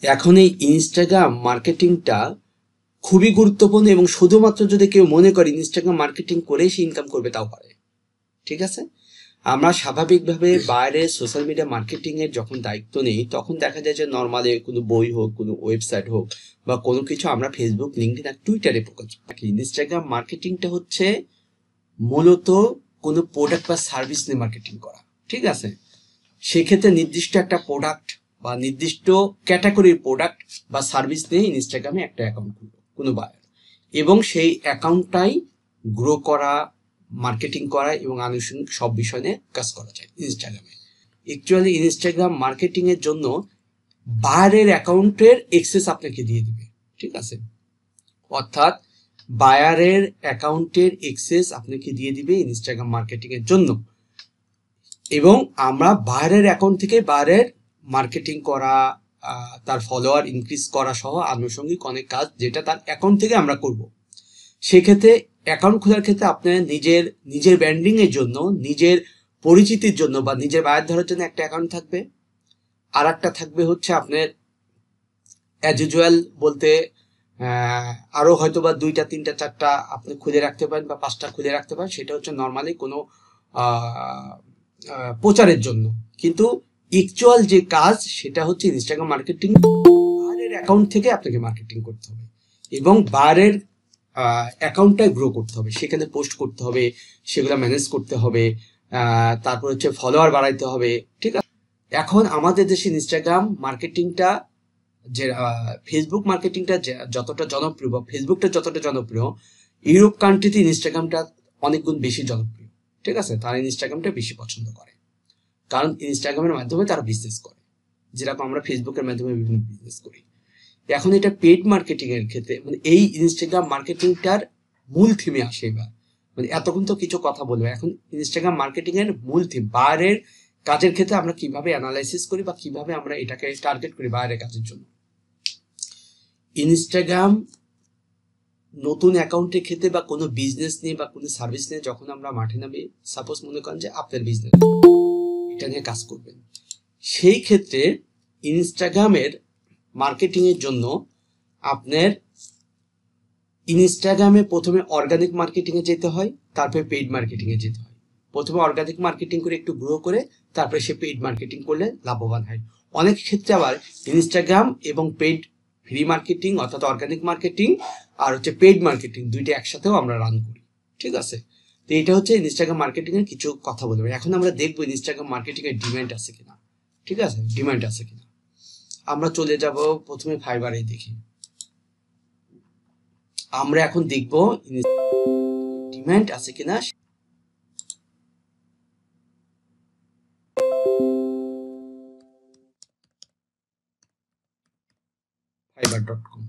এখন এই ইনস্টাগ্রাম মার্কেটিংটা খুবই গুরুত্বপূর্ণ, এবং শুধুমাত্র যদি কেউ মনে করে ইনস্টাগ্রাম মার্কেটিং করেই সে ইনকাম করবে তাও পারে। ঠিক আছে, আমরা স্বাভাবিকভাবে বাইরে সোশ্যাল মিডিয়া মার্কেটিং এর যখন দায়িত্ব নেই, তখন দেখা যায় যে নর্মালি কোনো বই হোক, কোনো ওয়েবসাইট হোক, বা কোনো কিছু আমরা ফেসবুক, লিঙ্কডইন আর টুইটারে প্রকাশ করি। ইনস্টাগ্রাম মার্কেটিংটা হচ্ছে মূলত কোনো প্রোডাক্ট বা সার্ভিস নিয়ে মার্কেটিং করা। ঠিক আছে, সেক্ষেত্রে নির্দিষ্ট একটা প্রোডাক্ট বা নির্দিষ্ট ক্যাটাগরির প্রোডাক্ট বা সার্ভিস নিয়ে ইনস্টাগ্রামে একটা অ্যাকাউন্ট খুলবে কোনো বায়ার, এবং সেই অ্যাকাউন্টটাই গ্রো করা, মার্কেটিং করা এবং আনুষঙ্গিক সব বিষয় নিয়ে কাজ করা যায় ইনস্টাগ্রামে। অ্যাকচুয়ালি ইনস্টাগ্রাম মার্কেটিং এর জন্য বায়ারের অ্যাকাউন্টের এক্সেস আপনাকে দিয়ে দিবে। ঠিক আছে, অর্থাৎ বায়ারের অ্যাকাউন্টের এক্সেস আপনাকে দিয়ে দিবে ইনস্টাগ্রাম মার্কেটিং এর জন্য, এবং আমরা বায়ারের অ্যাকাউন্ট থেকে বায়ারের মার্কেটিং করা, তার ফলোয়ার ইনক্রিজ করা সহ আনুষঙ্গিক অনেক কাজ যেটা তার অ্যাকাউন্ট থেকে আমরা করব। সেক্ষেত্রে অ্যাকাউন্ট খোলার ক্ষেত্রে আপনার নিজের ব্র্যান্ডিং এর জন্য, নিজের পরিচিতির জন্য বা নিজের বায়ার ধরার জন্য একটা অ্যাকাউন্ট থাকবে। আর একটা থাকবে হচ্ছে আপনার অ্যাজ ইউজুয়াল বলতে আরো হয়তো বা 2টা 3টা 4টা আপনি খুলে রাখতে পারেন বা 5টা খুলে রাখতে পারেন, সেটা হচ্ছে নর্মালি কোনো প্রচারের জন্য। কিন্তু অ্যাকচুয়াল যে কাজ সেটা হচ্ছে ইনস্টাগ্রাম মার্কেটিং, বায়ারের অ্যাকাউন্ট থেকে আপনাকে মার্কেটিং করতে হবে এবং বায়ারের অ্যাকাউন্টটাই গ্রো করতে হবে, সেখানে পোস্ট করতে হবে, সেগুলো ম্যানেজ করতে হবে, তারপর হচ্ছে ফলোয়ার বাড়াইতে হবে। ঠিক আছে, এখন আমাদের দেশে ইনস্টাগ্রাম মার্কেটিংটা যে ফেসবুক মার্কেটিংটা যতটা জনপ্রিয় বা ফেসবুকটা যতটা জনপ্রিয়, ইউরোপ কান্ট্রিতে ইনস্টাগ্রামটা অনেক গুণ বেশি জনপ্রিয়। ঠিক আছে, তারা ইনস্টাগ্রামটা বেশি পছন্দ করে, কারণ ইনস্টাগ্রামের মাধ্যমে তারা বিজনেস করে, যেরকম আমরা ফেসবুকের মাধ্যমে বিভিন্ন বিজনেস করি। এখন এটা পেড মার্কেটিং এর ক্ষেত্রে, মানে এই ইনস্টাগ্রাম মার্কেটিংটার মূল থিমে আসে এবার। মানে এতক্ষণ তো কিছু কথা বলবো, এখন ইনস্টাগ্রাম মার্কেটিং এর মূল থিম বাইরের কাজের ক্ষেত্রে আমরা কিভাবে অ্যানালাইসিস করি বা কিভাবে আমরা এটাকে টার্গেট করি বাইরের কাজের জন্য। ইনস্টাগ্রাম নতুন অ্যাকাউন্টের ক্ষেত্রে বা কোনো বিজনেস নিয়ে বা কোনো সার্ভিস নিয়ে যখন আমরা মাঠে নামি, সাপোজ মনে করেন যে আপনার বিজনেস, এটা নিয়ে কাজ করবেন, সেই ক্ষেত্রে ইনস্টাগ্রামের মার্কেটিং এর জন্য আপনার ইনস্টাগ্রামে প্রথমে অর্গানিক মার্কেটিং এ যেতে হয়, তারপরে পেইড মার্কেটিং এ যেতে হয়। প্রথমে অর্গানিক মার্কেটিং করে একটু গ্রো করে তারপরে সে পেইড মার্কেটিং করলে লাভবান হয়। অনেক ক্ষেত্রে আবার ইনস্টাগ্রাম এবং পেইড ফ্রি মার্কেটিং অর্থাৎ অর্গানিক মার্কেটিং আর হচ্ছে পেইড মার্কেটিং দুইটা একসাথেও আমরা রান করি। ঠিক আছে, তো এটা হচ্ছে ইনস্টাগ্রাম মার্কেটিং এর কিছু কথা বলবো। এখন আমরা দেখবো ইনস্টাগ্রাম মার্কেটিং এর ডিমান্ড আছে কিনা। ঠিক আছে, ডিমান্ড আছে কিনা। আমরা চলে যাব প্রথমে ফাইবারে দেখি। আমরা এখন দেখব ডিমান্ড আছে কিনা। fiverr.com,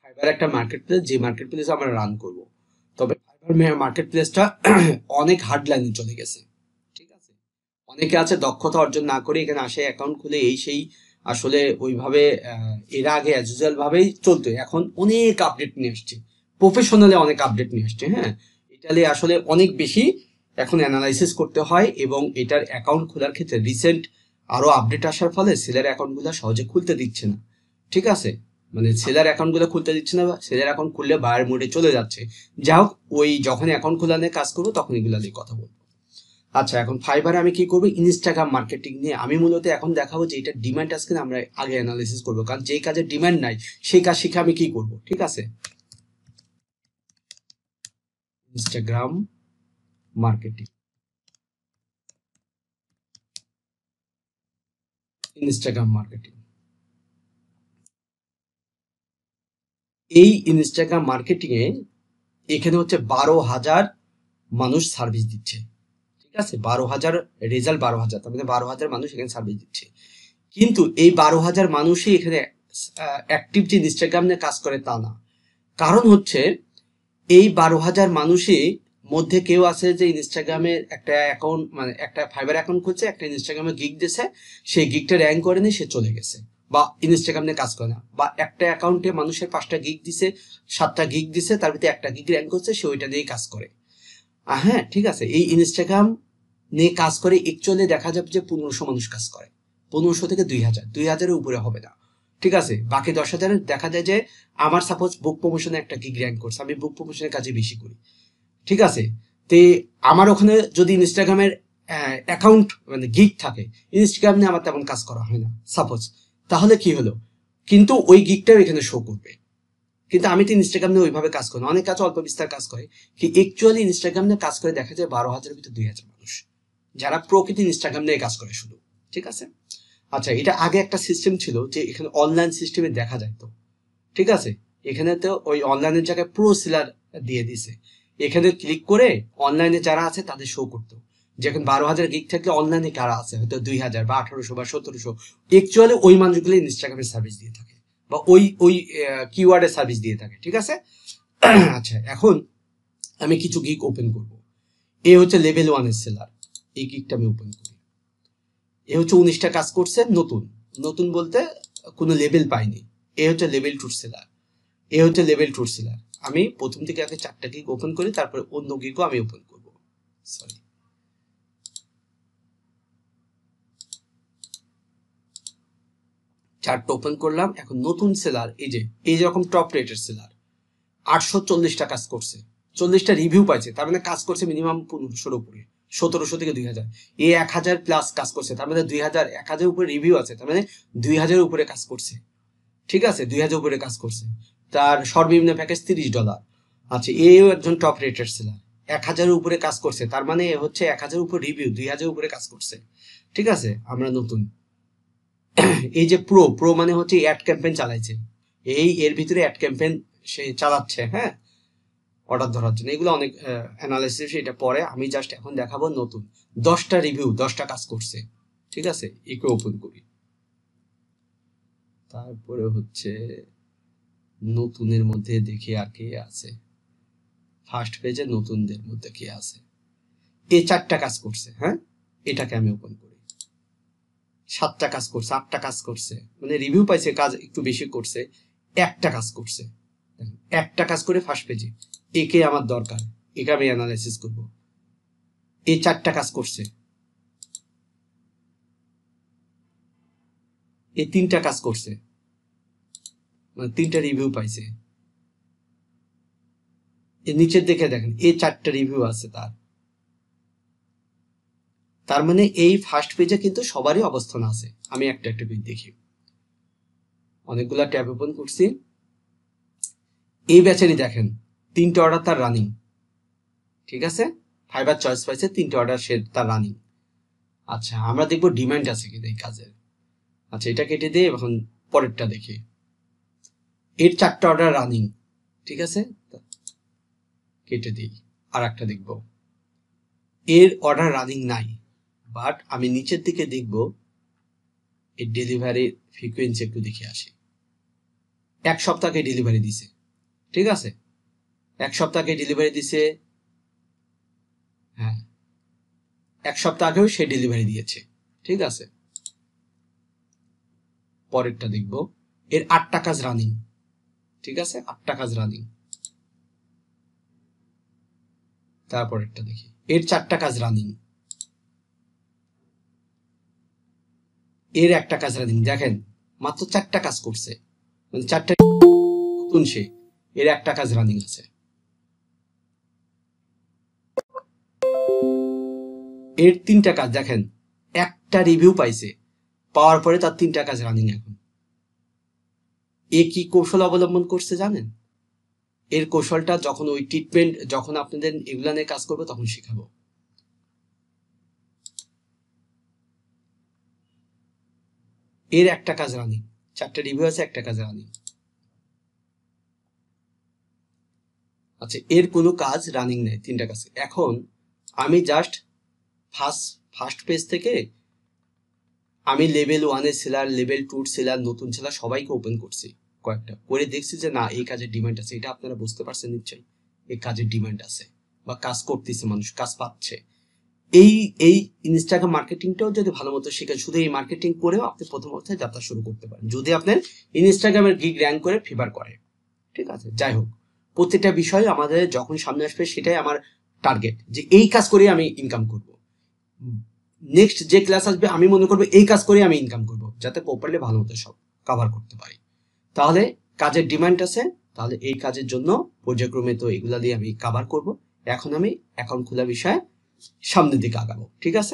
ফাইবার একটা মার্কেট প্লেস, যে মার্কেট প্লেসে আমরা রান করব। তবে ফাইবার মার্কেট প্লেসটা অনেক হার্ড লাইনে চলে গেছে। ঠিক আছে, অনেকে আছে দক্ষতা অর্জন না করে এখানে আসে, অ্যাকাউন্ট খুলে এই সেই, আসলে ওইভাবে এর আগে অ্যাজ ইউজুয়াল ভাবেই চলতো, এখন অনেক আপডেট নিয়ে আসছে, প্রফেশনালি অনেক আপডেট নিয়ে আসছে। হ্যাঁ, এটালে আসলে অনেক বেশি এখন অ্যানালাইসিস করতে হয়, এবং এটার অ্যাকাউন্ট খোলার ক্ষেত্রে রিসেন্ট আরো আপডেট আসার ফলে সেলার অ্যাকাউন্টগুলো সহজে খুলতে দিচ্ছে না। ঠিক আছে, মানে সেলার অ্যাকাউন্টগুলো খুলতে দিচ্ছে না, সেলার অ্যাকাউন্ট খুললে বায়ার মোডে চলে যাচ্ছে। যা হোক, ওই যখন অ্যাকাউন্ট খোলা নিয়ে কাজ করবো তখন এগুলো নিয়ে কথা বলবো। আচ্ছা, এখন ফাইবারে আমি কি করবো, ইনস্টাগ্রাম মার্কেটিং নিয়ে আমি মূলত এখন দেখাবো যে এটা ডিমান্ড আছে কিনা, আমরা আগে অ্যানালাইসিস করবো, কারণ যেই কাজের ডিমান্ড নাই সেই কাজ শিখে আমি কি করব। ঠিক আছে, ইনস্টাগ্রাম মার্কেটিং, ইনস্টাগ্রাম মার্কেটিং, এই ইনস্টাগ্রাম মার্কেটিং এ এখানে হচ্ছে 12,000 মানুষ সার্ভিস দিচ্ছে। ঠিক আছে, 12,000 রেজাল্ট, 12,000, তার মানে 12,000 মানুষ এখানে সার্ভিস দিচ্ছে। কিন্তু এই 12,000 মানুষই এখানে অ্যাক্টিভ যে ইনস্টাগ্রাম নিয়ে কাজ করে তা না। কারণ হচ্ছে এই 12,000 মানুষই মধ্যে কেউ আছে যে ইনস্টাগ্রামের একটা অ্যাকাউন্ট, মানে একটা ফাইবার অ্যাকাউন্ট খুলছে, একটা ইনস্টাগ্রামে গিগ দিছে, সেই গিগটা র্যাঙ্ক করেনি, সে চলে গেছে, বা ইনস্টাগ্রাম নিয়ে কাজ করে না, বা একটা অ্যাকাউন্টে মানুষের 5টা গিগ দিছে, 7টা গিগ দিছে, তার ভিতরে একটা গিগ র্যাঙ্ক করছে, সে ওইটা দিয়েই কাজ করে। হ্যাঁ, ঠিক আছে, এই ইনস্টাগ্রাম নিয়ে কাজ করে, অ্যাকচুয়ালি দেখা যাবে যে 1500 মানুষ কাজ করে, 1500 থেকে 2000 উপরে হবে না, ঠিক আছে। বাকি 10,000 দেখা যায় যে আমার সাপোজ বুক প্রমোশনে একটা গিগ র্যাঙ্ক করছে, আমি বুক প্রমোশনের কাজে বেশি করি, ঠিক আছে। তে আমার ওখানে যদি ইনস্টাগ্রামের অ্যাকাউন্ট মানে গিগ থাকে, ইনস্টাগ্রাম নিয়ে আমার তেমন কাজ করা হয় না সাপোজ, তাহলে কি হলো, কিন্তু ওই গিগটাও এখানে শো করবে। কিন্তু আমি তো ইনস্টাগ্রাম নিয়ে ওইভাবে কাজ করি না, অনেক কাজ অল্প বিস্তার কাজ করে, কি অ্যাকচুয়ালি ইনস্টাগ্রাম নিয়ে কাজ করে দেখা যায় 12,000-এর ভিতরে 2,000 মানুষ যারা প্রকৃতি ইনস্টাগ্রাম নিয়ে কাজ করে শুধু, ঠিক আছে। আচ্ছা, এটা আগে একটা সিস্টেম ছিল যে এখানে অনলাইন সিস্টেমে দেখা যায় তো, ঠিক আছে। এখানে তো ওই অনলাইনের জায়গায় প্রো সেলার দিয়ে দিছে, এখানে ক্লিক করে অনলাইনে যারা আছে তাদের শো করতো, যেখানে 12,000 গিগ থাকলে অনলাইনে কারা আছে হয়তো 2,000 বা 1800 বা 1700, অ্যাকচুয়ালি ওই মানুষগুলো ইনস্টাগ্রামের সার্ভিস দিয়ে থাকে বা ওই কিওয়ার্ডের সার্ভিস দিয়ে থাকে, ঠিক আছে। আচ্ছা, এখন আমি কিছু গিগ ওপেন করব। এ হচ্ছে লেভেল 1-এর সেলার, এই গিগটা আমি ওপেন করি। এ হচ্ছে 19টা কাজ করছে, নতুন নতুন বলতে কোনো লেভেল পাইনি। এ হচ্ছে লেভেল 2 সেলার, এ হচ্ছে লেভেল 2 সেলার। আমি প্রথম থেকে আগে 4টা গিগ ওপেন করি, তারপরে অন্য গিগও আমি ওপেন করব। সরি, 4টা ওপেন করলাম। এখন নতুন সেলার, এই যেরকম টপ রেটের সেলার 840টা কাজ করছে, 40টা রিভিউ পাইছে, তার মানে কাজ করছে মিনিমাম 1500-এর উপরে, 1700 থেকে 2000। এ 1000 প্লাস কাজ করছে, তার মানে 2000, 1000 উপরে রিভিউ আছে, তার মানে 2000 উপরে কাজ করছে, ঠিক আছে, 2000 উপরে কাজ করছে। তার সর্বনিম্ন প্যাকেজ $30। আচ্ছা, এও একজন টপ রেটেড সেলার, 1000 উপরে কাজ করছে, তার মানে হচ্ছে 1000 উপর রিভিউ, 2000 উপরে কাজ করছে, ঠিক আছে। আমরা নতুন এই যে প্রো প্রো মানে হচ্ছে অ্যাড ক্যাম্পেইন চালাইছে, এর ভিতরে অ্যাড ক্যাম্পেইন সে চালাচ্ছে, হ্যাঁ, অর্ডার ধরার জন্য। এগুলো অনেক অ্যানালাইসিস, এটা পরে আমি জাস্ট এখন দেখাবো নতুন 10টা রিভিউ, 10টা কাজ করছে, ঠিক আছে। একে ওপেন করি, তারপরে হচ্ছে নতুনের মধ্যে দেখি আর কে আছে, ফার্স্ট পেজে নতুনদের মধ্যে কে আছে। এ 4টা কাজ করছে, হ্যাঁ, এটাকে আমি ওপেন করি। 7টা কাজ করছে, 8টা কাজ করছে, মানে রিভিউ পাইছে, কাজ একটু বেশি করছে। একটা কাজ করছে, একটা কাজ করে ফার্স্ট পেজে, একে আমার দরকার, একে আমি অ্যানালাইসিস করব। এই 4টা কাজ করছে, এই 3টা কাজ করছে, মানে 3টা রিভিউ পাইছে। এর নিচের দিকে দেখেন, এই 4টা রিভিউ আছে তার মানে এই ফার্স্ট পেজে কিন্তু সবারই অবস্থান আছে। আমি একটা একটা পেজ দেখি, অনেকগুলা ট্যাব ওপেন করছি। এই ব্যাচেরই দেখেন 3টে অর্ডার তার রানিং, ঠিক আছে, ফাইবার চয়েস পাইছে, 3টে অর্ডার সে তার রানিং। আচ্ছা, আমরা দেখবো ডিমান্ড আছে কিনা এই কাজের। আচ্ছা, এটা কেটে দিয়ে এখন পরেরটা দেখি। এর 4টা অর্ডার রানিং, ঠিক আছে, কেটে দিই। আর একটা দেখব, এর অর্ডার রানিং নাই, বাট আমি নিচের দিকে দেখব এর ডেলিভারি ফ্রিকোয়েন্সি একটু দেখে আসি। 1 সপ্তাহকে ডেলিভারি দিছে, ঠিক আছে, 1 সপ্তাহকে ডেলিভারি দিছে, হ্যাঁ, 1 সপ্তাহ আগেও সে ডেলিভারি দিয়েছে, ঠিক আছে। পরেরটা দেখব, এর 8টা কাজ রানিং, ঠিক আছে, 8টা কাজ রানিং। তারপরেরটা দেখি, এর 4টা কাজ রানিং, এর একটা কাজ রানিং। দেখেন মাত্র 4টা কাজ করছে, মানে 4টা নতুন সে, এর একটা কাজ রানিং আছে। এর 3টা কাজ দেখেন, একটা রিভিউ পাইছে, পাওয়ার পরে তার 3টা কাজ রানিং। এখন এ কি কৌশল অবলম্বন করছে জানেন? এর কৌশলটা যখন ওই ট্রিটমেন্ট, যখন আপনাদের এগুলা নিয়ে কাজ করবো তখন শেখাবো। এর একটা কাজ রানিং, 4টা রিভিউ আছে, একটা কাজ রানিং। আচ্ছা, এর কোনো কাজ রানিং নেই, 3টা কাজ। এখন আমি জাস্ট ফার্স্ট পেজ থেকে আমি লেভেল 1-এর সেলার, লেভেল 2-এর সেলার, নতুন সেলার সবাইকে ওপেন করছি, কয়েকটা করে দেখছি যে না, এই কাজের ডিমান্ড আছে। এটা আপনারা বুঝতে পারছেন নিশ্চয়ই, এই কাজের ডিমান্ড আছে বা কাজ করতেছে, মানুষ কাজ পাচ্ছে। এই এই ইনস্টাগ্রাম মার্কেটিংটাও যদি ভালো মতো শেখেন, শুধু এই মার্কেটিং করেও আপনি প্রথম অবস্থায় যাত্রা শুরু করতে পারেন, যদি আপনার ইনস্টাগ্রামের গিগ র্যাঙ্ক করে ফেভার করে, ঠিক আছে। যাই হোক, প্রত্যেকটা বিষয় আমাদের যখন সামনে আসবে সেটাই আমার টার্গেট, যে এই কাজ করে আমি ইনকাম করব। নেক্সট যে ক্লাস আসবে আমি মনে করবো এই কাজ করে আমি ইনকাম করব, যাতে প্রপারলি ভালো মতো সব কভার করতে পারি। তাহলে কাজের ডিমান্ড আছে, তাহলে এই কাজের জন্য পর্যায়ক্রমে তো এগুলা দিয়ে আমি কভার করব। এখন আমি অ্যাকাউন্ট খোলা বিষয়ে সামনের দিকে আগাবো, ঠিক আছে।